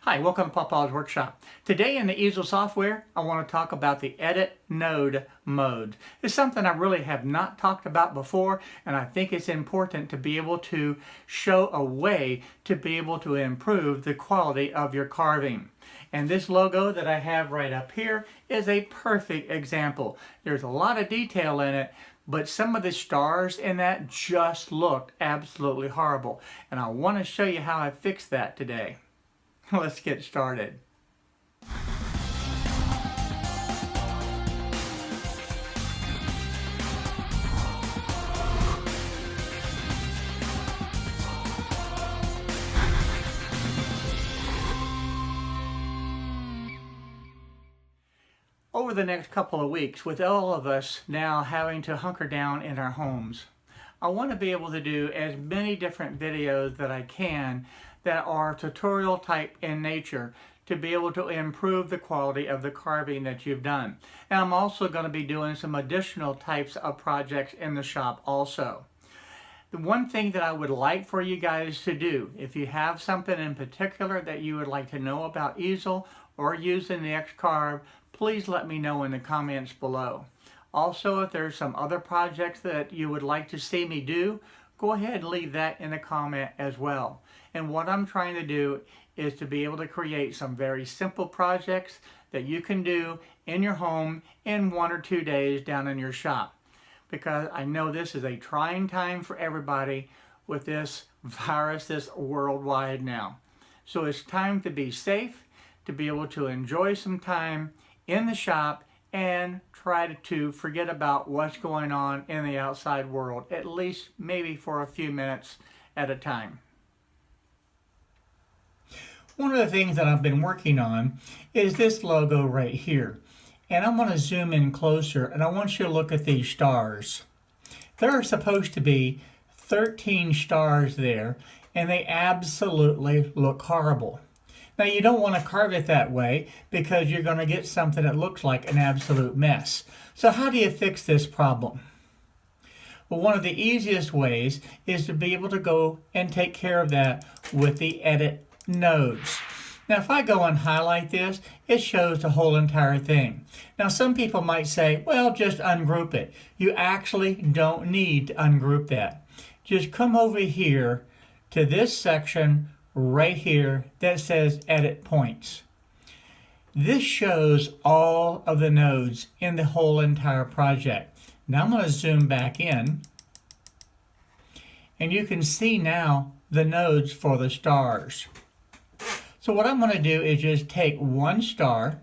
Hi, welcome to Papa's Workshop. Today in the Easel software, I want to talk about the Edit Node mode. It's something I really have not talked about before, and I think it's important to be able to show a way to be able to improve the quality of your carving. And this logo that I have right up here is a perfect example. There's a lot of detail in it, but some of the stars in that just look absolutely horrible. And I want to show you how I fixed that today. Let's get started. Over the next couple of weeks, with all of us now having to hunker down in our homes, I want to be able to do as many different videos that I can that are tutorial type in nature to be able to improve the quality of the carving that you've done. And I'm also going to be doing some additional types of projects in the shop also. The one thing that I would like for you guys to do, if you have something in particular that you would like to know about Easel or using the X-Carve, please let me know in the comments below. Also, if there's some other projects that you would like to see me do, go ahead and leave that in a comment as well. And what I'm trying to do is to be able to create some very simple projects that you can do in your home in 1 or 2 days down in your shop. Because I know this is a trying time for everybody with this virus that's worldwide now. So it's time to be safe, to be able to enjoy some time in the shop and try to forget about what's going on in the outside world, at least maybe for a few minutes at a time. One of the things that I've been working on is this logo right here. And I'm going to zoom in closer and I want you to look at these stars. There are supposed to be 13 stars there and they absolutely look horrible. Now you don't want to carve it that way because you're going to get something that looks like an absolute mess. So how do you fix this problem? Well, one of the easiest ways is to be able to go and take care of that with the Edit Nodes. Now if I go and highlight this, it shows the whole entire thing. Now some people might say, well, just ungroup it. You actually don't need to ungroup that. Just come over here to this section right here that says Edit Points. This shows all of the nodes in the whole entire project. Now I'm going to zoom back in and you can see now the nodes for the stars. So what I'm going to do is just take one star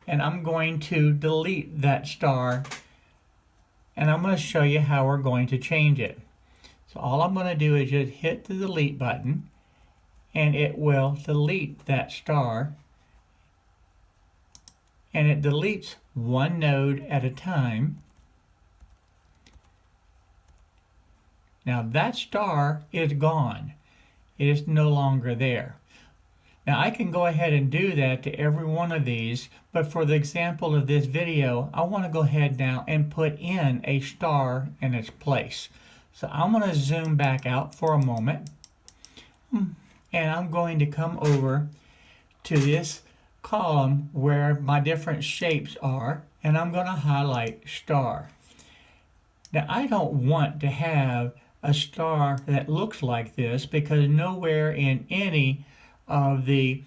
and I'm going to delete that star and I'm going to show you how we're going to change it. So all I'm going to do is just hit the delete button and it will delete that star and it deletes one node at a time. Now that star is gone. It is no longer there. Now I can go ahead and do that to every one of these, but for the example of this video, I want to go ahead now and put in a star in its place. So I'm going to zoom back out for a moment, and I'm going to come over to this column where my different shapes are, and I'm going to highlight star. Now I don't want to have a star that looks like this because nowhere in any of the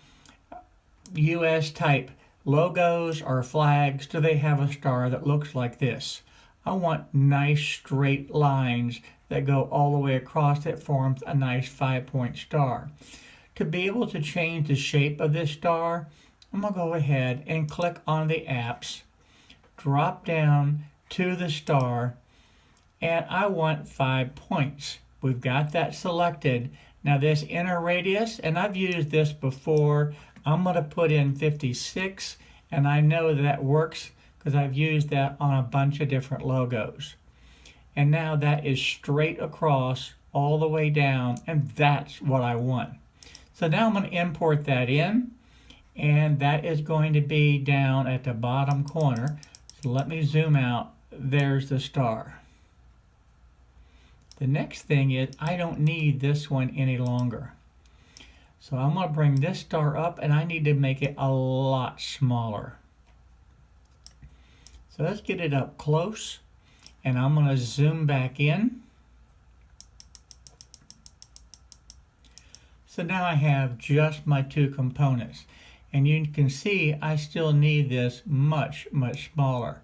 US type logos or flags do they have a star that looks like this. I want nice straight lines that go all the way across that forms a nice 5-point star. To be able to change the shape of this star, I'm going to go ahead and click on the apps, drop down to the star, and I want 5 points. We've got that selected. Now this inner radius, and I've used this before, I'm going to put in 56, and I know that works because I've used that on a bunch of different logos. And now that is straight across all the way down, and that's what I want. So now I'm going to import that in, and that is going to be down at the bottom corner. So let me zoom out. There's the star. The next thing is I don't need this one any longer. So I'm going to bring this star up, and I need to make it a lot smaller. So let's get it up close, and I'm going to zoom back in. So now I have just my two components. And you can see I still need this much, much smaller.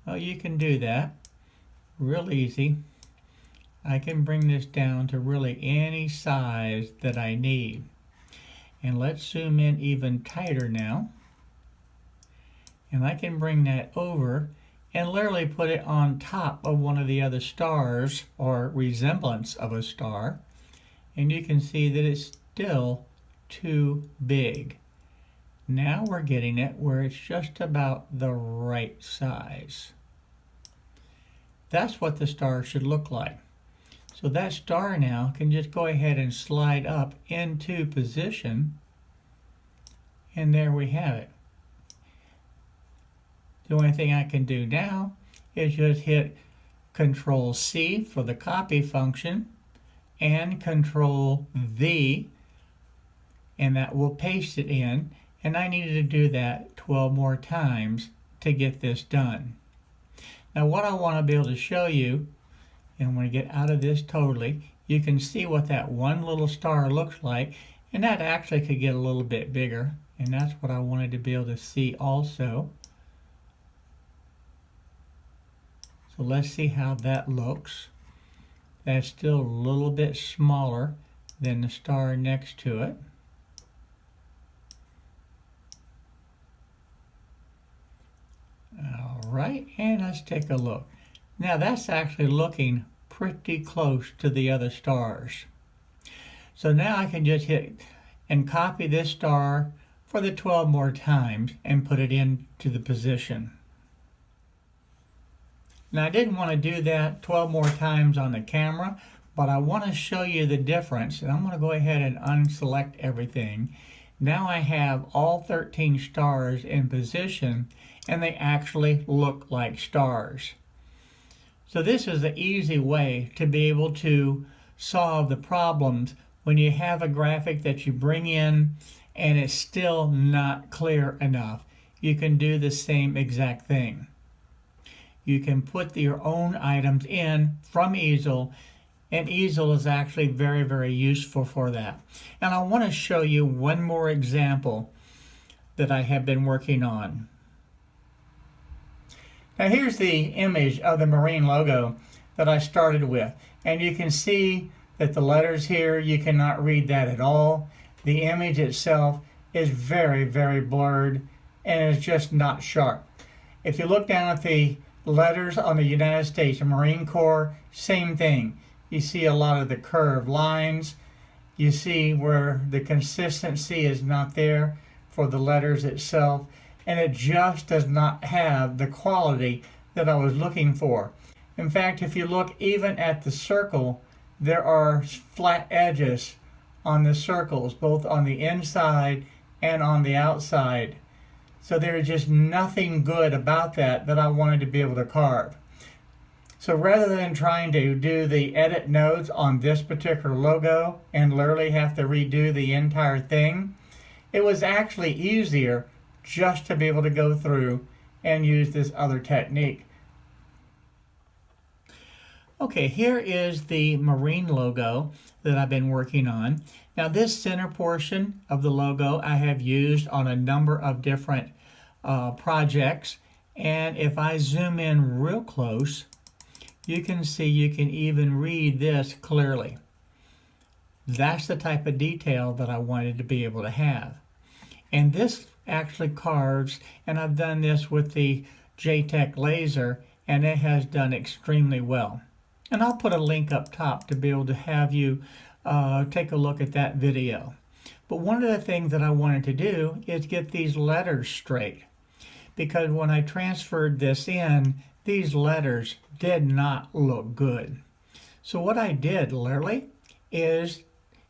Well, you can do that real easy. I can bring this down to really any size that I need. And let's zoom in even tighter now. And I can bring that over and literally put it on top of one of the other stars or resemblance of a star. And you can see that it's still too big. Now we're getting it where it's just about the right size. That's what the star should look like. So that star now can just go ahead and slide up into position, and there we have it. The only thing I can do now is just hit Control C for the copy function and Control V, and that will paste it in. And I needed to do that 12 more times to get this done. Now what I want to be able to show you, and when I get out of this totally, you can see what that one little star looks like, and that actually could get a little bit bigger, and that's what I wanted to be able to see also. So let's see how that looks. That's still a little bit smaller than the star next to it. Alright, and let's take a look. Now that's actually looking pretty close to the other stars. So now I can just hit and copy this star for the 12 more times and put it into the position. Now I didn't want to do that 12 more times on the camera, but I want to show you the difference, and I'm going to go ahead and unselect everything. Now I have all 13 stars in position, and they actually look like stars. So this is an easy way to be able to solve the problems when you have a graphic that you bring in and it's still not clear enough. You can do the same exact thing. You can put your own items in from Easel, and Easel is actually very, very useful for that. And I want to show you one more example that I have been working on. Now here's the image of the marine logo that I started with, and you can see that the letters here, you cannot read that at all. The image itself is very, very blurred and is just not sharp. If you look down at the letters on the United States Marine Corps, same thing. You see a lot of the curved lines. You see where the consistency is not there for the letters itself, and it just does not have the quality that I was looking for. In fact, if you look even at the circle, there are flat edges on the circles, both on the inside and on the outside. So there is just nothing good about that I wanted to be able to carve. So rather than trying to do the edit nodes on this particular logo and literally have to redo the entire thing, it was actually easier just to be able to go through and use this other technique. Okay, here is the marine logo that I've been working on. Now this center portion of the logo I have used on a number of different projects, and if I zoom in real close, you can see you can even read this clearly. That's the type of detail that I wanted to be able to have. And this actually carves, and I've done this with the JTech laser, and it has done extremely well. And I'll put a link up top to be able to have you take a look at that video. But one of the things that I wanted to do is get these letters straight, because when I transferred this in, these letters did not look good. So what I did literally is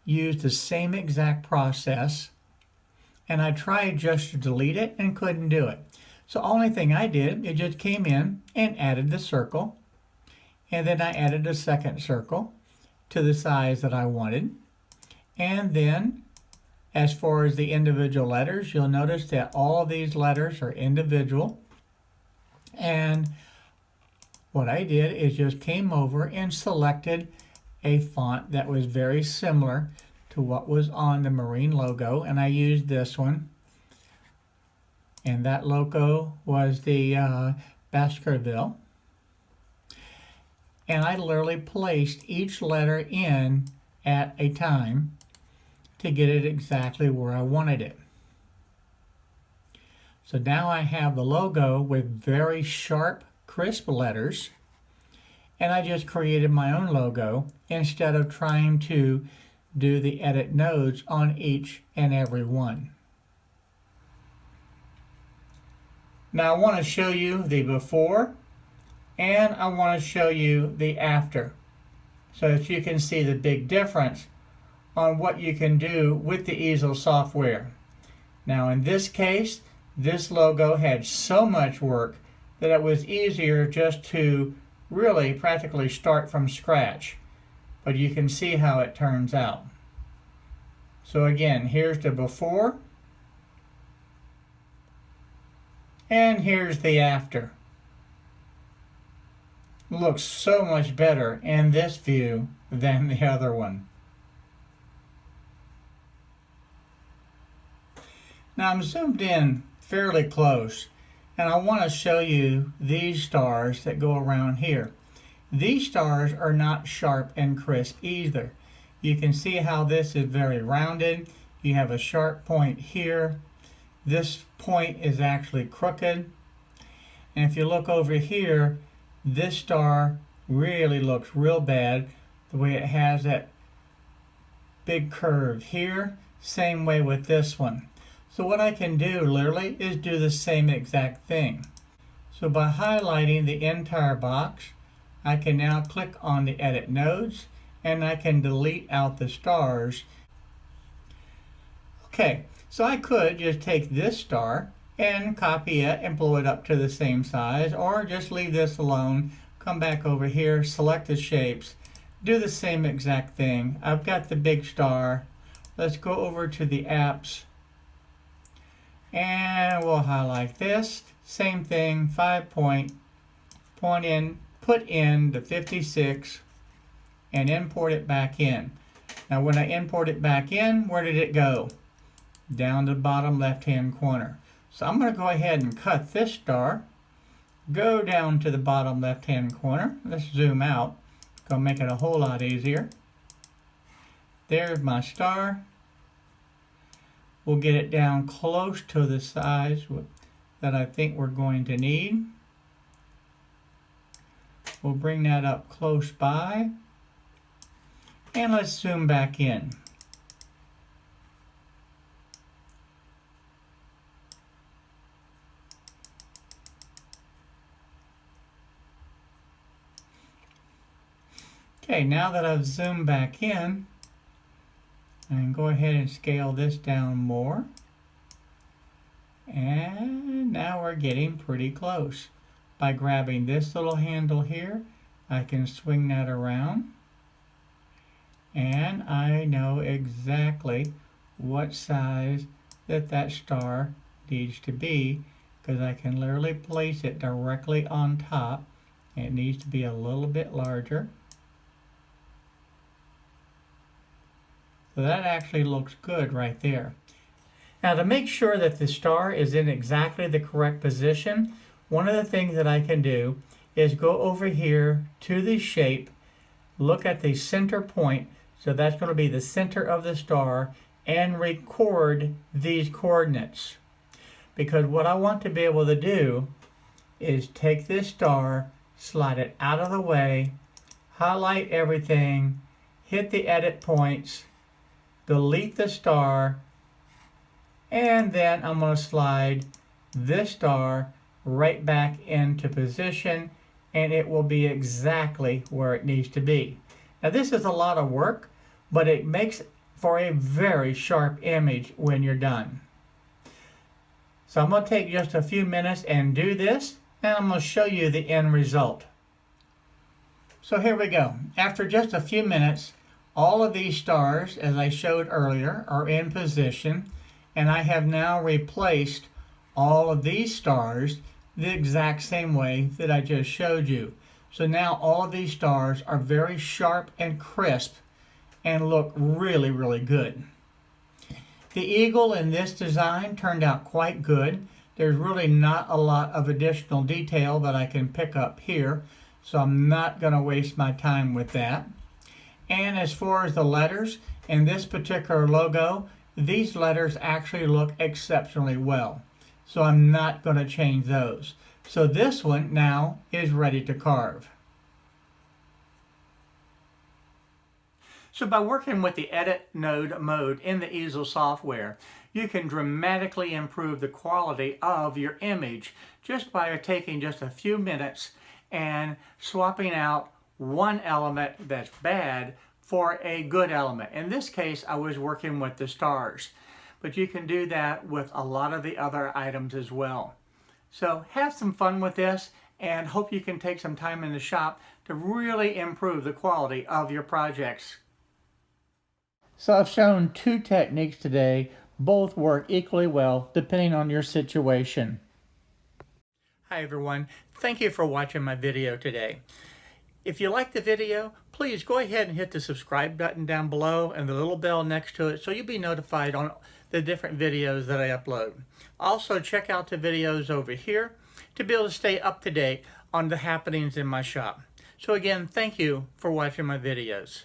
use the same exact process, and I tried just to delete it and couldn't do it. So only thing I did, it just came in and added the circle, and then I added a second circle to the size that I wanted, and then As far as the individual letters, you'll notice that all of these letters are individual. And what I did is just came over and selected a font that was very similar to what was on the Marine logo, and I used this one. And that logo was the Baskerville. And I literally placed each letter in at a time to get it exactly where I wanted it. So now I have the logo with very sharp, crisp letters, and I just created my own logo instead of trying to do the edit nodes on each and every one. Now I want to show you the before and I want to show you the after so that you can see the big difference on what you can do with the Easel software. Now in this case, this logo had so much work that it was easier just to really practically start from scratch. But you can see how it turns out. So again, here's the before and here's the after. It looks so much better in this view than the other one. Now I'm zoomed in fairly close and I want to show you these stars that go around here. These stars are not sharp and crisp either. You can see how this is very rounded. You have a sharp point here. This point is actually crooked. And if you look over here, this star really looks real bad the way it has that big curve here. Same way with this one. So what I can do literally is do the same exact thing. So by highlighting the entire box, I can now click on the edit nodes and I can delete out the stars. Okay, so I could just take this star and copy it and blow it up to the same size, or just leave this alone, come back over here, select the shapes, do the same exact thing. I've got the big star. Let's go over to the apps and we'll highlight this. Same thing, 5 point, put in the 56 and import it back in. Now when I import it back in, where did it go? Down to the bottom left hand corner. So I'm going to go ahead and cut this star, go down to the bottom left hand corner. Let's zoom out. It's going to make it a whole lot easier. There's my star. We'll get it down close to the size that I think we're going to need. We'll bring that up close by. And let's zoom back in. Okay, now that I've zoomed back in, I can go ahead and scale this down more. And now we're getting pretty close. By grabbing this little handle here, I can swing that around. And I know exactly what size that star needs to be, because I can literally place it directly on top. It needs to be a little bit larger. So that actually looks good right there. Now to make sure that the star is in exactly the correct position, one of the things that I can do is go over here to the shape, look at the center point, so that's going to be the center of the star, and record these coordinates. Because what I want to be able to do is take this star, slide it out of the way, highlight everything, hit the edit points, delete the star, and then I'm going to slide this star right back into position, and it will be exactly where it needs to be. Now this is a lot of work, but it makes for a very sharp image when you're done. So I'm going to take just a few minutes and do this, and I'm going to show you the end result. So here we go. After just a few minutes, all of these stars, as I showed earlier, are in position, and I have now replaced all of these stars the exact same way that I just showed you. So now all of these stars are very sharp and crisp and look really, really good. The eagle in this design turned out quite good. There's really not a lot of additional detail that I can pick up here, so I'm not going to waste my time with that. And as far as the letters, in this particular logo, these letters actually look exceptionally well. So I'm not going to change those. So this one now is ready to carve. So by working with the Edit Node mode in the Easel software, you can dramatically improve the quality of your image just by taking just a few minutes and swapping out one element that's bad for a good element. In this case, I was working with the stars, but you can do that with a lot of the other items as well. So have some fun with this and hope you can take some time in the shop to really improve the quality of your projects. So I've shown two techniques today. Both work equally well depending on your situation. Hi everyone, thank you for watching my video today. If you like the video, please go ahead and hit the subscribe button down below and the little bell next to it so you'll be notified on the different videos that I upload. Also check out the videos over here to be able to stay up to date on the happenings in my shop. So again, thank you for watching my videos.